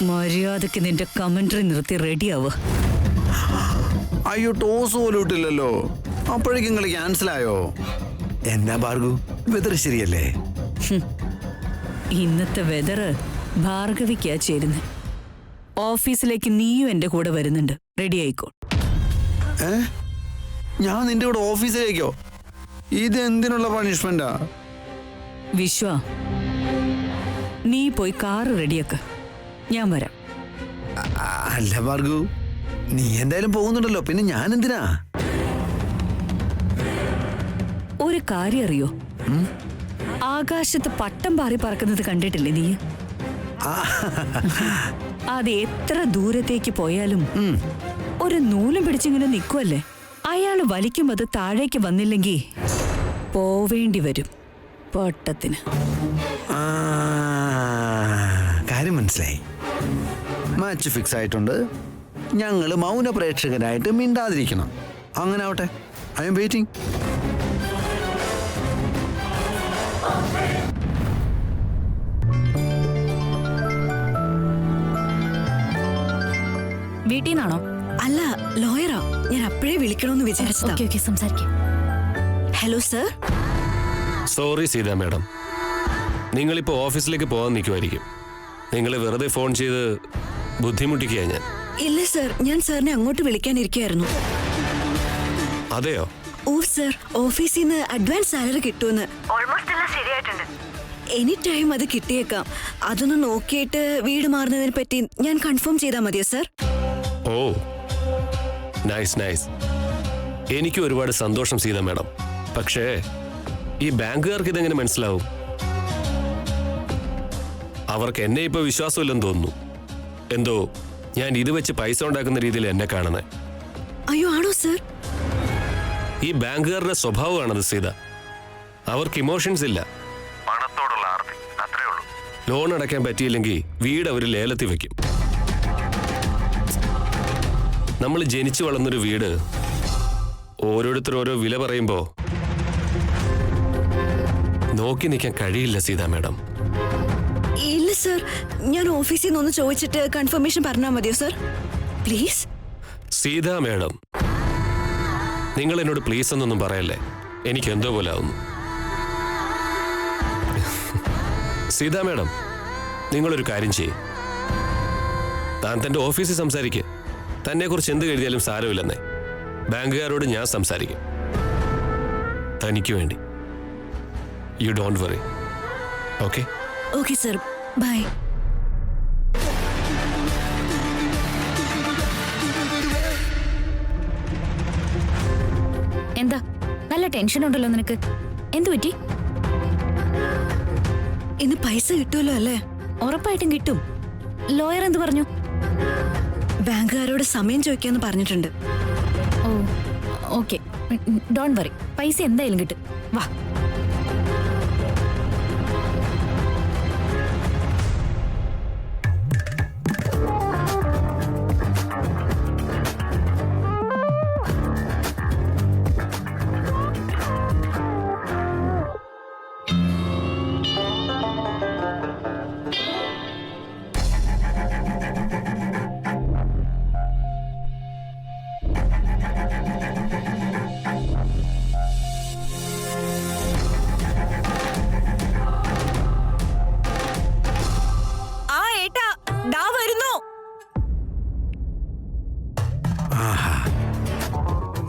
മര്യാദക്ക് നിന്റെ കമന്ററി നിർത്തി റെഡിയാവുക. അയ്യോ, ടോസ് പോലും ഇട്ടില്ലല്ലോ. അപ്പോഴേക്കും നിങ്ങൾ ക്യാൻസലായോ? എന്നാ ഭാർഗു, വെതർ ശരിയല്ലേ? ഇന്നത്തെ വെതറ് ഭാർഗവിക്കാ ചേരുന്നത്. ഓഫീസിലേക്ക് നീയും എന്റെ കൂടെ വരുന്നുണ്ട്. റെഡി ആയിക്കോ. ഞാൻ നിന്റെ കൂടെ ഓഫീസിലേക്കോ? ഇത് എന്തിനുള്ള പണിഷ്മെന്റാ? വിശ്വ, നീ പോയി കാറ് റെഡിയാക്ക, ഞാൻ വരാം. അല്ല ഭാർഗു, നീ എന്തായാലും പോകുന്നുണ്ടല്ലോ, പിന്നെ ഞാൻ എന്തിനാ? ഒരു കാര്യം അറിയോ? ആകാശത്ത് പട്ടം പാറി പറക്കുന്നത് കണ്ടിട്ടില്ലേ നീ? അത് എത്ര ദൂരത്തേക്ക് പോയാലും ഒരു നൂലും പിടിച്ചിങ്ങനെ നിൽക്കുമല്ലേ. അയാള് വലിക്കും, അത് താഴേക്ക് വന്നില്ലെങ്കിൽ പോവേണ്ടി വരും പട്ടത്തിന്. കാര്യം മനസ്സിലായി. മാച്ച് ഫിക്സ് ആയിട്ടുണ്ട്. ഞങ്ങള് മൗന പ്രേക്ഷകരായിട്ട് മിണ്ടാതിരിക്കണം. അങ്ങനെ ആവട്ടെ. I'm waiting. വീട്ടിൽ നിന്നാണോ? അല്ല, ലോയറാ. ഞാൻ അപ്പോഴേ വിളിക്കണമെന്ന് വിചാരിച്ചതാ. സംസാരിക്കാം. Hello sir. Sorry Sita madam, നിങ്ങളിപ്പോ ഓഫീസിലേക്ക് പോകാൻ നിൽക്കുമായിരിക്കും. നിങ്ങൾ വെറുതെ ഫോൺ ചെയ്ത് ബുദ്ധിമുട്ടിക്കുക ഞാൻ. ഇല്ല സർ, ഞാൻ സാറിനെ അങ്ങോട്ട് വിളിക്കാനിരിക്കായിരുന്നു. അതെയോ? ഓ സർ, ഓഫീസിൽ നിന്ന് അഡ്വാൻസ് സാലറി കിട്ടുമെന്ന് ഓൾമോസ്റ്റ് എല്ലാം ശരിയായിട്ടുണ്ട്. എനി ടൈം അത് കിട്ടിയേക്കാം. അതൊന്ന് നോക്കിയിട്ട് വീട് മാറുന്നതിനെ പറ്റി ഞാൻ കൺഫേം ചെയ്താൽ മതിയോ സർ? ഓ, നൈസ് നൈസ്. എനിക്ക് ഒരുപാട് സന്തോഷം സീത മാഡം. പക്ഷേ ഈ ബാങ്കുകാർക്ക് ഇതെങ്ങനെ മനസ്സിലാവും? അവർക്ക് എന്നെ ഇപ്പൊ വിശ്വാസമില്ലെന്ന് തോന്നുന്നു. എന്തോ ഞാൻ ഇത് വെച്ച് പൈസ ഉണ്ടാക്കുന്ന രീതിയിൽ എന്നെ കാണുന്നത്. അയ്യോ, ആണോ സർ? ഈ ബാങ്കുകാരുടെ സ്വഭാവമാണത് സീത. അവർക്ക് ഇമോഷൻസ് ഇല്ല, പണത്തോടുള്ള ആർത്തി, അത്രേ ഉള്ളൂ. ലോൺ അടയ്ക്കാൻ പറ്റിയില്ലെങ്കിൽ വീട് അവർ ലേലത്തിൽ വെക്കും. നമ്മൾ ജനിച്ചു വളർന്നൊരു വീട് ഓരോരുത്തർ ഓരോ വില പറയുമ്പോ നോക്കി നിൽക്കാൻ കഴിയില്ല സീത മാഡം. ഇല്ല സർ, ഞാൻ ഓഫീസിൽ നിന്ന് ഒന്ന് ചോദിച്ചിട്ട് കൺഫർമേഷൻ പറഞ്ഞാൽ മതിയോ സർ? പ്ലീസ്. സീത മാഡം, നിങ്ങൾ എന്നോട് പ്ലീസ് എന്നൊന്നും പറയല്ലേ, എനിക്ക് എന്തോ പോലെ ആവുന്നു. സീത മാഡം, നിങ്ങളൊരു കാര്യം ചെയ്യും. താൻ തന്റെ ഓഫീസിൽ സംസാരിക്കുക. തന്നെ കുറിച്ച് എന്ത് കരുതിയാലും സാരമില്ലെന്നേ. ബാങ്കുകാരോട് ഞാൻ സംസാരിക്കും, തനിക്ക് വേണ്ടി. You don't worry. Okay? Okay sir, bye. എന്താ നല്ല ടെൻഷൻ ഉണ്ടല്ലോ നിനക്ക്? എന്തു പറ്റി? ഇന്ന് പൈസ കിട്ടുമല്ലോ അല്ലേ? ഉറപ്പായിട്ടും കിട്ടും. ലോയർ എന്ത് പറഞ്ഞു? ബാങ്കുകാരോട് സമയം ചോദിക്കാന്ന് പറഞ്ഞിട്ടുണ്ട്. ഓ, ഓക്കെ, ഡോണ്ട് വറി. പൈസ എന്തായാലും കിട്ടും. വാ.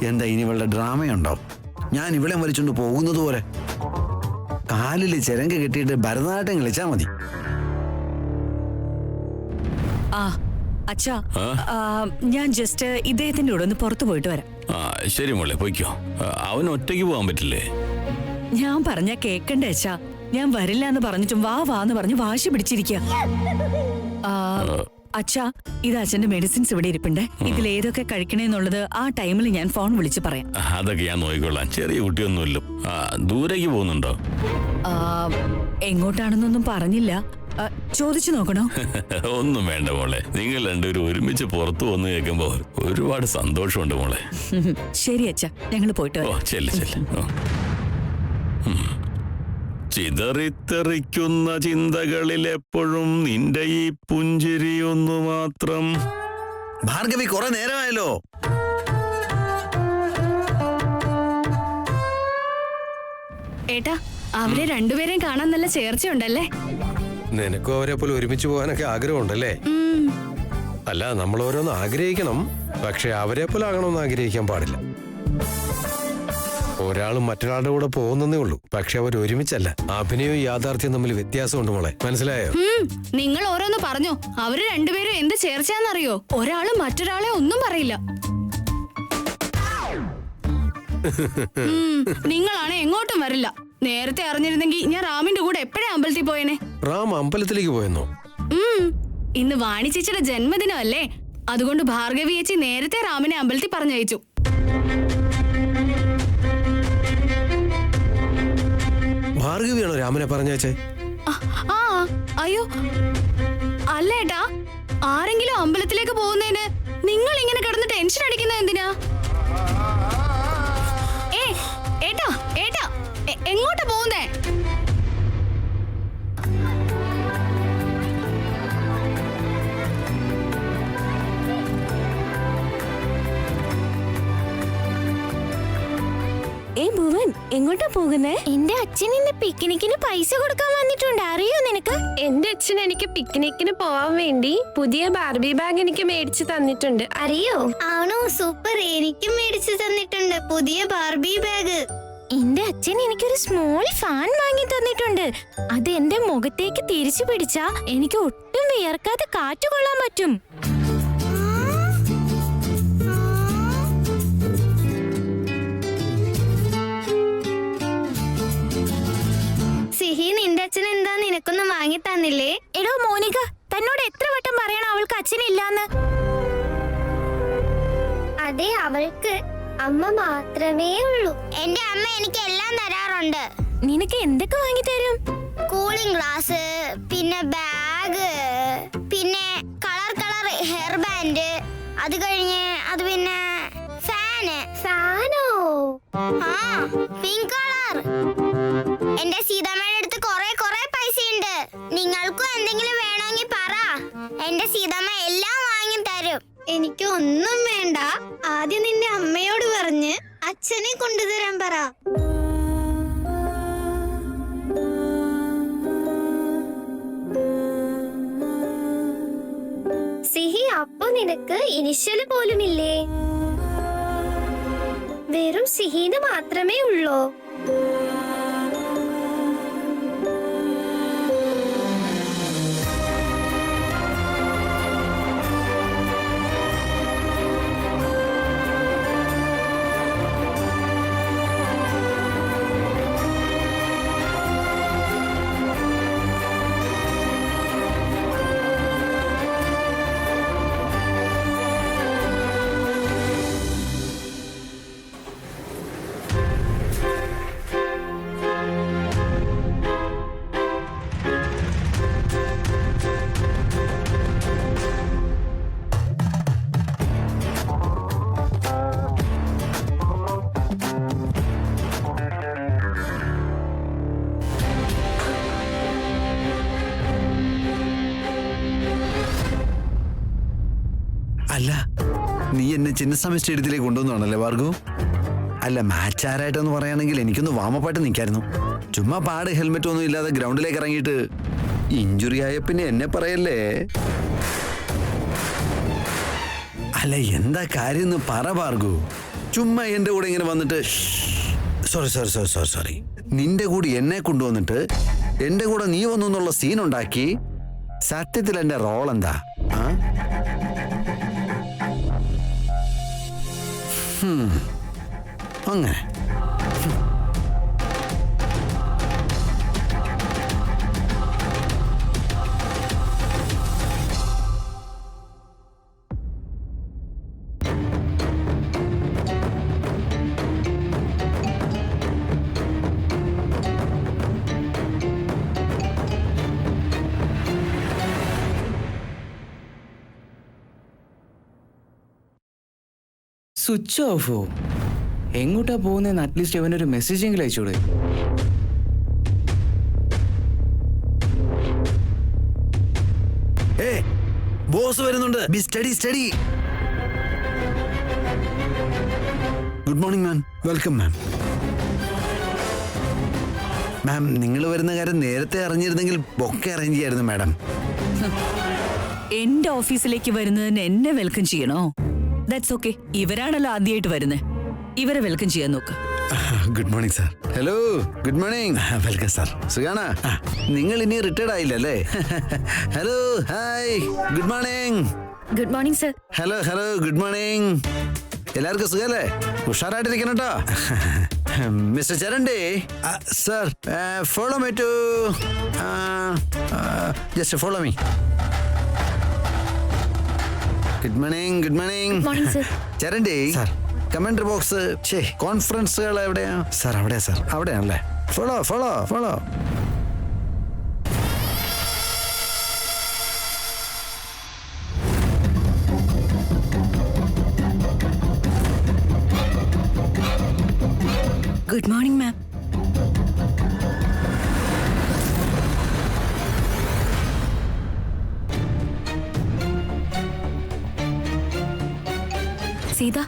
എന്താ ഇനി ഇവളുടെ ഡ്രാമയുണ്ടോ? ഞാൻ ഇവളെ വലിച്ചുകൊണ്ട് പോകുന്നത് പോലെ കാലിൽ ചിരങ്ക കെട്ടിയിട്ട് ഭരതനാട്യം കളിച്ചാ മതി. അച്ഛാ, ഞാൻ ജസ്റ്റ് ഇദ്ദേഹത്തിന്റെ കൂടെ ഒന്ന് പുറത്തു പോയിട്ട് വരാം. ശരി മോളെ, പോയിക്കോ. അവൻ ഒറ്റയ്ക്ക് പോകാൻ പറ്റില്ലേ? ഞാൻ പറഞ്ഞ കേക്കണ്ടേ അച്ഛാ? ഞാൻ വരില്ല എന്ന് പറഞ്ഞിട്ടും വാന്ന് പറഞ്ഞ് വാശി പിടിച്ചിരിക്കുക. അച്ഛാ, ഇത് അച്ഛന്റെ മെഡിസിൻസ് ഇവിടെ ഇരിപ്പുണ്ടേ. ഇതിൽ ഏതൊക്കെ കഴിക്കണേന്നുള്ളത് ആ ടൈമിൽ ഞാൻ ഫോൺ വിളിച്ച് പറയാം. അതൊക്കെ ഞാൻ നോക്കിക്കൊള്ളാം. ചെറിയ കുട്ടിയൊന്നുമില്ല. ദൂരേക്ക് പോകുന്നുണ്ടോ? എങ്ങോട്ടാണെന്നൊന്നും പറഞ്ഞില്ല. ചോദിച്ചു നോക്കണോ? ഒന്നും വേണ്ട മോളെ. നിങ്ങൾ രണ്ടുപേരും ഒരുമിച്ച് പുറത്തു വന്ന് കേൾക്കുമ്പോ ഒരുപാട് സന്തോഷമുണ്ട് മോളെ. ശരി അച്ഛാ, ഞങ്ങൾ പോയിട്ട് ചെല്ല്. ചിതറിത്തെറിക്കുന്ന ചിന്തകളിൽ എപ്പോഴും നിന്റെ ഈ പുഞ്ചിരിയൊന്നു മാത്രം. ഭാർഗവി, കുറെ നേരമായല്ലോ. ഏട്ടാ, അവരെ രണ്ടുപേരെയും കാണാൻ നല്ല ചേർച്ചയുണ്ടല്ലേ? നിനക്കും അവരെ പോലെ ഒരുമിച്ച് പോകാനൊക്കെ ആഗ്രഹമുണ്ടല്ലേ? അല്ല, നമ്മൾ ഓരോന്ന് ആഗ്രഹിക്കണം, പക്ഷെ അവരെ പോലെ ആകണമെന്ന് ആഗ്രഹിക്കാൻ പാടില്ല. ഒരാളും മറ്റൊരാളുടെ കൂടെ പോകുന്നേ ഉള്ളൂ, പക്ഷെ അവർ ഒരുമിച്ചല്ല. അഭിനയവും യാഥാർത്ഥ്യം തമ്മിൽ വ്യത്യാസമുണ്ട് മോളെ, മനസ്സിലായോ? നിങ്ങൾ ഓരോന്ന് പറഞ്ഞു. അവര് രണ്ടുപേരും എന്ത് ചേർച്ചയാന്നറിയോ? ഒരാള് മറ്റൊരാളെ ഒന്നും പറയില്ല. നിങ്ങളാണ് എങ്ങോട്ടും വരില്ല. നേരത്തെ അറിഞ്ഞിരുന്നെങ്കിൽ ഞാൻ റാമിന്റെ കൂടെ എപ്പോഴേ അമ്പലത്തിൽ പോയേനെ. റാം അമ്പലത്തിലേക്ക് പോയെന്നോ? ഇന്ന് വാണി ചേച്ചിയുടെ ജന്മദിനമല്ലേ, അതുകൊണ്ട് ഭാർഗവി ചേച്ചി നേരത്തെ റാമിനെ അമ്പലത്തിൽ പറഞ്ഞയച്ചു. ഭാർഗവിയാണോ രാമനെ പറഞ്ഞേച്ചേ? ആ, അയ്യോ അല്ല ഏട്ടാ, ആരെങ്കിലും അമ്പലത്തിലേക്ക് പോകുന്നതിന് നിങ്ങൾ ഇങ്ങനെ കിടന്ന് ടെൻഷൻ അടിക്കുന്നത് എന്തിനാ? ഏട്ടാ ഏട്ടാ, എങ്ങോട്ടാ പോകുന്നേ? ഭുവൻ, എങ്ങോട്ടാ പോകുന്നേ? എന്റെ അച്ഛൻ ഇന്ന് പിക്നിക്കിന് പൈസ കൊടുക്കാൻ വന്നിട്ടുണ്ട്, അറിയോ നിനക്ക്? എന്റെ അച്ഛൻ എനിക്ക് പിക്നിക്കിന് പോവാൻ വേണ്ടി പുതിയ ബാർബി ബാഗ് എനിക്ക് മേടിച്ചു തന്നിട്ടുണ്ട്, അറിയോ? ആണോ, സൂപ്പർ. എനിക്കും മേടിച്ചു തന്നിട്ടുണ്ട് പുതിയ ബാർബി ബാഗ്. എന്റെ അച്ഛൻ എനിക്കൊരു സ്മോൾ ഫാൻ വാങ്ങി തന്നിട്ടുണ്ട്. അത് എന്റെ മുഖത്തേക്ക് തിരിച്ചു പിടിച്ചാ എനിക്ക് ഒട്ടും വിയർക്കാതെ കാറ്റ് കൊള്ളാൻ പറ്റും. സിഹി, നിന്റെ അച്ഛൻ എന്താ നിനക്കൊന്നും വാങ്ങി തന്നില്ലേ? എടോ മോനിക, തന്നോട് എത്ര വട്ടം പറയണം അവൾക്ക് അച്ഛനില്ലാന്ന്? അതെ, അവൾക്ക് അമ്മ മാത്രമേ ഉള്ളൂ. എന്റെ അമ്മ എനിക്ക് എല്ലാം തരാറുണ്ട്. നിനക്ക് എന്തൊക്കെ വാങ്ങി തരും? കൂളിംഗ് ഗ്ലാസ്, പിന്നെ ബാഗ്, പിന്നെ കളർ ഹെയർ ബാൻഡ്, അത് കഴിഞ്ഞ് അത് പിന്നെ ഫാനോ? ആ, പിങ്ക് കളർ. എന്റെ സീതാമ്മയുടെ അടുത്ത് കുറെ പൈസയുണ്ട്. നിങ്ങൾക്കും എന്തെങ്കിലും വേണമെങ്കിൽ പറ, എന്റെ സീതാമ്മ എല്ലാം വാങ്ങി തരും. എനിക്ക് ഒന്നും വേണ്ട. ആദ്യം നിന്റെ അമ്മയോട് പറഞ്ഞ് അച്ഛനെ കൊണ്ടുതരാൻ പറ. സിഹി, അപ്പൊ നിനക്ക് ഇനിഷ്യല് പോലുമില്ലേ? വെറും സിഹീന് മാത്രമേ ഉള്ളോ? അല്ല, നീ എന്നെ ചിന്നസ്വാമി സ്റ്റേഡിയത്തിലേക്ക് കൊണ്ടുവന്നാണല്ലേ ഭാർഗവ്? അല്ല, മാച്ച് ആരായിട്ടെന്ന് പറയുകയാണെങ്കിൽ എനിക്കൊന്ന് വാമപ്പായിട്ട് നിൽക്കായിരുന്നു. ചുമ്മാ പാട് ഹെൽമെറ്റ് ഒന്നും ഇല്ലാതെ ഗ്രൗണ്ടിലേക്ക് ഇറങ്ങിയിട്ട് ഇഞ്ചുറി ആയ പിന്നെ എന്നെ പറയല്ലേ. അല്ല, എന്താ കാര്യം എന്ന് പറ ഭാർഗവ്. ചുമ്മാ എൻ്റെ കൂടെ ഇങ്ങനെ വന്നിട്ട് സോറി നിന്റെ കൂടെ എന്നെ കൊണ്ടുവന്നിട്ട് എൻ്റെ കൂടെ നീ വന്നു എന്നുള്ള സീൻ ഉണ്ടാക്കി. സത്യത്തിൽ എൻ്റെ റോൾ എന്താ? അങ്ങനെ സ്വിച്ച് ഓഫോ? എങ്ങോട്ടാ പോകുന്നതെന്ന് അറ്റ്ലീസ്റ്റ് അവനൊരു മെസ്സേജെങ്കിലും അയച്ചൂടെ? ഏ ബോസ് വരുന്നുണ്ട്. Be study study. Good morning ma'am. Welcome ma'am. Ma'am നിങ്ങൾ വരുന്ന കാര്യം നേരത്തെ അറിഞ്ഞിരുന്നെങ്കിൽ ബൊക്കെ അറേഞ്ച് ചെയ്യായിരുന്നു മാഡം. എന്റെ ഓഫീസിലേക്ക് വരുന്നതിന് എന്നെ വെൽക്കം ചെയ്യണോ? That's okay. ഇവരാണല്ലോ ആദ്യമായിട്ട് വരുന്നത്. ഇവരെ വെൽക്കം ചെയ്യാൻ നോക്ക്. Good morning sir. Hello good morning. Welcome sir. സുഖാണോ? നിങ്ങൾ ഇനി റിട്ടയർഡ് ആയില്ലല്ലേ? Hello hi good morning. Good morning sir. Hello hello good morning. എല്ലാവർക്കും സുഖല്ലേ? ഉഷാറായിട്ടിരിക്കണം കേട്ടോ. Mister Charandi sir, follow me to just follow me. Good morning. Good morning. Morning sir. Charandi sir, commentary box കോൺഫറൻസുകൾ എവിടെയാ സാർ? അവിടെയാ സാർ. അവിടെയാണല്ലേ? Follow follow follow. Good morning ma'am. Sita,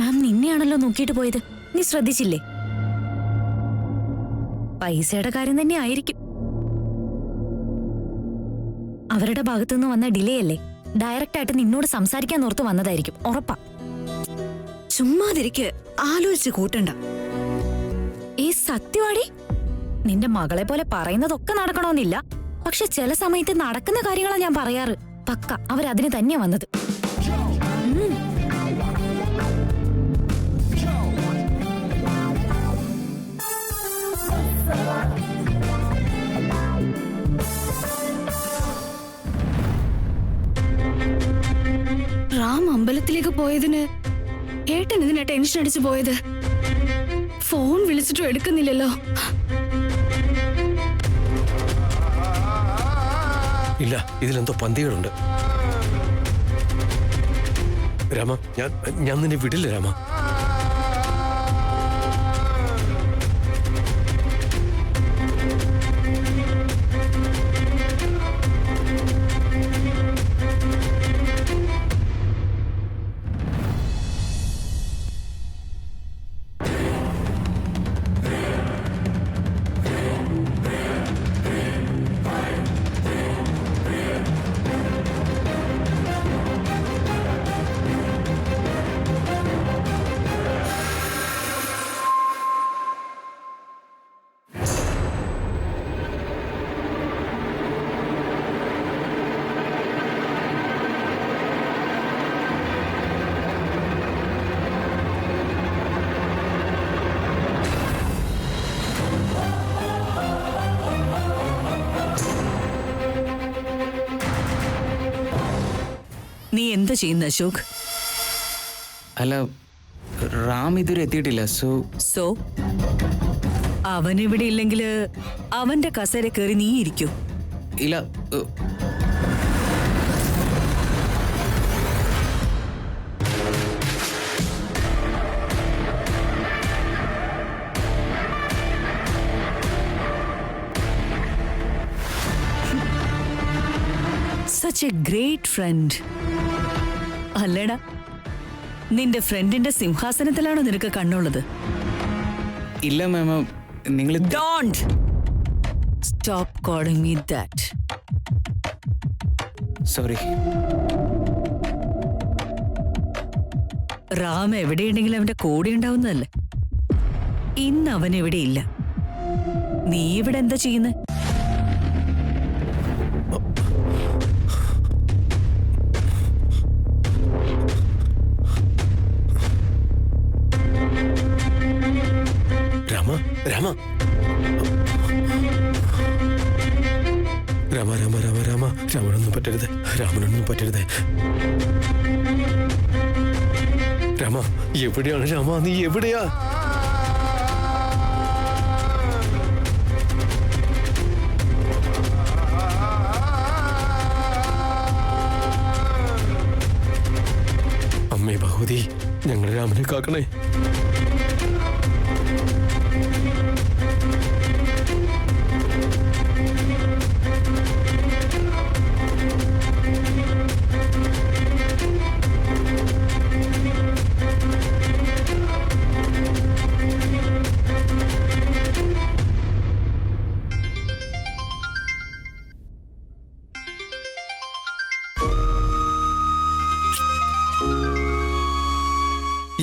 ma'am നിന്നെയാണല്ലോ നോക്കിയിട്ട് പോയത്. നീ ശ്രദ്ധിച്ചില്ലേ? പൈസയുടെ കാര്യം തന്നെ ആയിരിക്കും. അവരുടെ ഭാഗത്തുനിന്ന് വന്ന ഡിലേ അല്ലേ? ഡയറക്റ്റ് ആയിട്ട് നിന്നോട് സംസാരിക്കാൻ ഓർത്ത് വന്നതായിരിക്കും, ഉറപ്പാ. ചുമ്മാതിരിക്ക്, ആലോചിച്ച് കൂട്ടണ്ട. ഈ സത്യവാടി, നിന്റെ മകളെ പോലെ പറയുന്നതൊക്കെ നടക്കണമെന്നില്ല. പക്ഷെ ചില സമയത്ത് നടക്കുന്ന കാര്യങ്ങളാ ഞാൻ പറയാറ്. പക്ക അവരതിന് തന്നെയാ വന്നത്. റാം അമ്പലത്തിലേക്ക് പോയതിന് ഏട്ടൻ ഇതിനാ ടെൻഷൻ അടിച്ചു പോയത്? ഫോൺ വിളിച്ചിട്ടും എടുക്കുന്നില്ലല്ലോ. ഇല്ല, ഇതിലെന്തോ പന്തികളുണ്ട്. രാമ, ഞാൻ നിന്നെ വിടില്ല രാമ. നീ എന്താ ചെയ്യുന്ന അശോക്? അല്ല, റാം ഇതുവരെ എത്തിയിട്ടില്ല. സോ അവനിവിടെ ഇല്ലെങ്കിൽ അവന്റെ കസേര കയറി നീ ഇരിക്കൂ. ഇല്ല. Such a great friend. അല്ലേടാ, നിന്റെ ഫ്രണ്ടിന്റെ സിംഹാസനത്തിലാണോ നിനക്ക് കണ്ണുള്ളത്? ഇല്ല മാമ, നിങ്ങൾ Don't stop calling me that. Sorry. Ram എവിടെയുണ്ടെങ്കിലും അവന്റെ കൂടെ ഉണ്ടാവുന്നതല്ലേ. ഇന്ന് അവൻ എവിടെ ഇല്ല. നീ ഇവിടെ എന്താ ചെയ്യുന്നത്? രാമ രാമ രാമ രാമ രാമ രാമ രാമനൊന്നും പറ്റരുത്, രാമനൊന്നും പറ്റരുത്. രാമ, എവിടെയാണ് രാമ? നീ എവിടെയാ? അമ്മേ ഭഗവതി, ഞങ്ങളുടെ രാമനെ കാക്കണേ.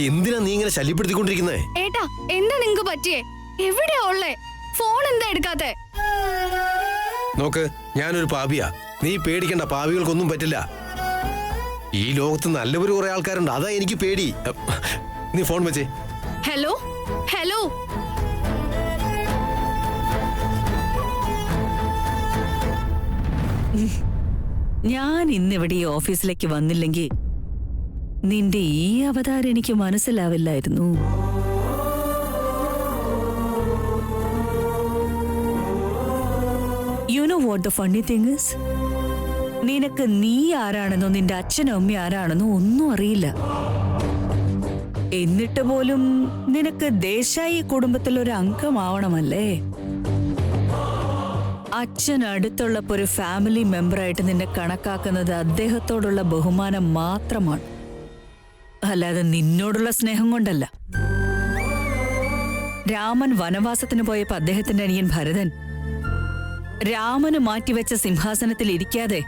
എന്തിനാ നീ ഇങ്ങനെ ശല്യപ്പെടുത്തിക്കൊണ്ടിരിക്കുന്നേ? ഏട്ടാ എന്താ നിങ്ങക്ക് പറ്റിയേ? എവിടെയാ ഉള്ളേ? ഫോൺ എന്താ എടുക്കാത്തെ? നോക്ക്, ഞാനൊരു പാപിയാ. നീ പേടിക്കണ്ട, പാപികൾക്കൊന്നും പറ്റില്ല. ഈ ലോകത്ത് നല്ലവരും കുറെ ആൾക്കാരുണ്ട്, അതാ എനിക്ക് പേടി. നീ ഫോൺ വെച്ചേ. ഹലോ ഹലോ, ഞാൻ ഇന്നിവിടെ ഈ ഓഫീസിലേക്ക് വന്നില്ലെങ്കിൽ നിന്റെ ഈ അവതാരം എനിക്ക് മനസ്സിലാവില്ലായിരുന്നു. You know what the funny thing is? നിനക്ക് നീ ആരാണെന്നോ നിന്റെ അച്ഛനും അമ്മ ആരാണെന്നോ ഒന്നും അറിയില്ല. എന്നിട്ട് പോലും നിനക്ക് ദേശായി കുടുംബത്തിലൊരു അംഗമാവണമല്ലേ? അച്ഛൻ അടുത്തുള്ളപ്പോ ഒരു ഫാമിലി മെമ്പറായിട്ട് നിന്നെ കണക്കാക്കുന്നത് അദ്ദേഹത്തോടുള്ള ബഹുമാനം മാത്രമാണ്, അല്ലാതെ നിന്നോടുള്ള സ്നേഹം കൊണ്ടല്ല. രാമൻ വനവാസത്തിന് പോയപ്പോ അദ്ദേഹത്തിന്റെ അനിയൻ ഭരതൻ രാമന് മാറ്റിവെച്ച സിംഹാസനത്തിൽ ഇരിക്കാതെ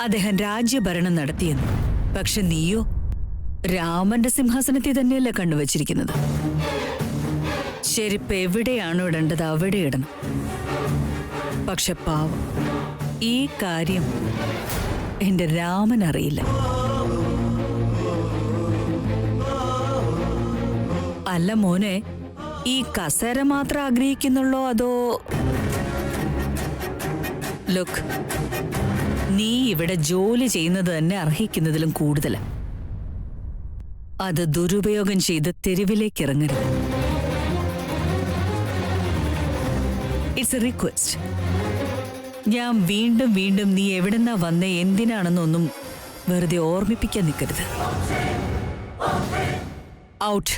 അദ്ദേഹം രാജ്യഭരണം നടത്തിയെന്ന്. പക്ഷെ നീയോ രാമന്റെ സിംഹാസനത്തിൽ തന്നെയല്ല കണ്ണുവച്ചിരിക്കുന്നത്. ചെരുപ്പ് എവിടെയാണോ ഇടേണ്ടത് അവിടെ ഇടണം. പക്ഷെ പാവം, ഈ കാര്യം എന്റെ രാമൻ അറിയില്ല. അല്ല മോനെ, ഈ കസേര മാത്രം ആഗ്രഹിക്കുന്നുള്ളോ അതോ? ലുക്ക്, നീ ഇവിടെ ജോലി ചെയ്യുന്നത് തന്നെ അർഹിക്കുന്നതിലും കൂടുതൽ. അത് ദുരുപയോഗം ചെയ്ത് തെരുവിലേക്ക് ഇറങ്ങരുത്. It's A request. ഞാൻ വീണ്ടും വീണ്ടും നീ എവിടെന്നാ വന്നേ എന്തിനാണെന്നൊന്നും വെറുതെ ഓർമ്മിപ്പിക്കാൻ നിൽക്കരുത്. ഔട്ട്.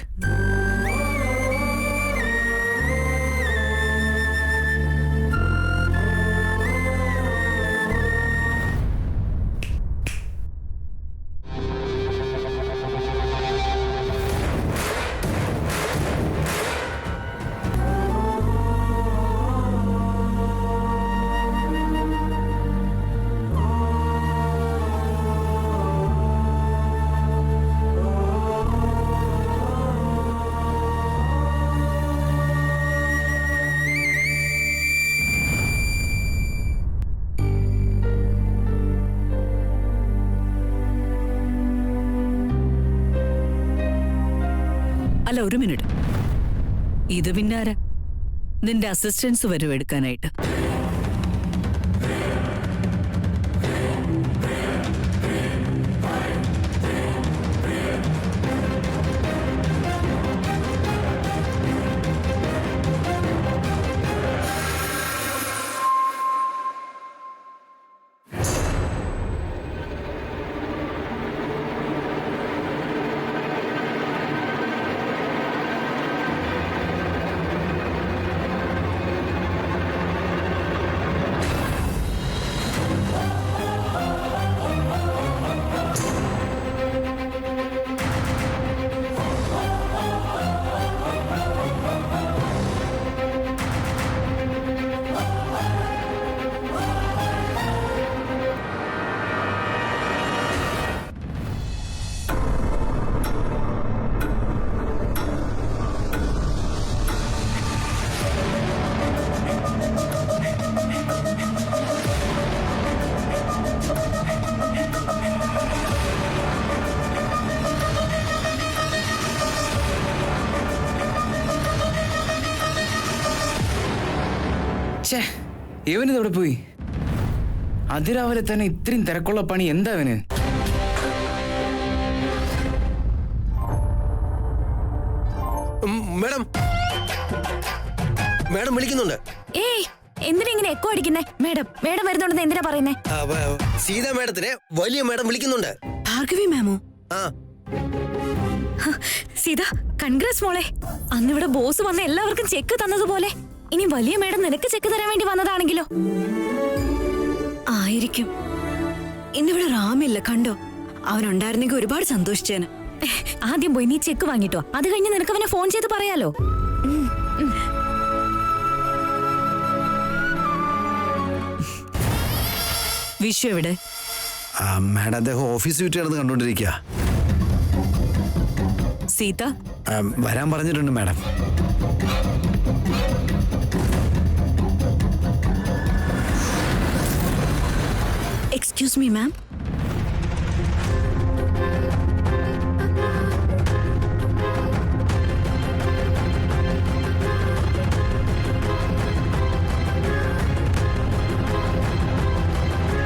അല്ല, ഒരു മിനിറ്റ്. ഇത് പിന്നാരാ? നിന്റെ അസിസ്റ്റൻസ് വരും എടുക്കാനായിട്ട്. ഇവനിതെവിടെ പോയി? അതിരാവിലെ തന്നെ ഇത്രയും തിരക്കുള്ള പണി എന്താ അവന്? മാഡം, മാഡം വിളിക്കുന്നുണ്ട്. ഏയ്, എന്തിനാ ഇങ്ങനെ എക്കോ അടിക്കുന്നേ? മേഡം മേഡം വരുന്നുണ്ടെന്ന് എന്തിനാ പറയുന്നേ? സീത മാഡത്തിനെ വലിയ മാഡം വിളിക്കുന്നുണ്ട്. ഭാർഗവി മാമോ? ആ, സീത, കൺഗ്രാറ്റ്സ് മോളെ. അന്നിവിടെ ബോസ് വന്ന എല്ലാവർക്കും ചെക്ക് തന്നതുപോലെ ഇനി വലിയ മേഡം നിനക്ക് ചെക്ക് തരാൻ വേണ്ടി വന്നതാണെങ്കിലോ? ആയിരിക്കും. ഇന്നിവിടെ റാമില്ല, കണ്ടോ? അവനുണ്ടായിരുന്നെങ്കിൽ ഒരുപാട് സന്തോഷിച്ചേന്. ആദ്യം പോയി നീ ചെക്ക് വാങ്ങിട്ടോ, അത് കഴിഞ്ഞ് നിനക്ക് അവനെ ഫോൺ ചെയ്ത് പറയാലോ. വിശ്വ എവിടെ? മാഡം, അദ്ദേഹം ഓഫീസ് വിട്ട് കിടന്ന് കണ്ടോണ്ടിരിക്കുക. സീത വരാൻ പറഞ്ഞിട്ടുണ്ട് മാഡം. Excuse me ma'am.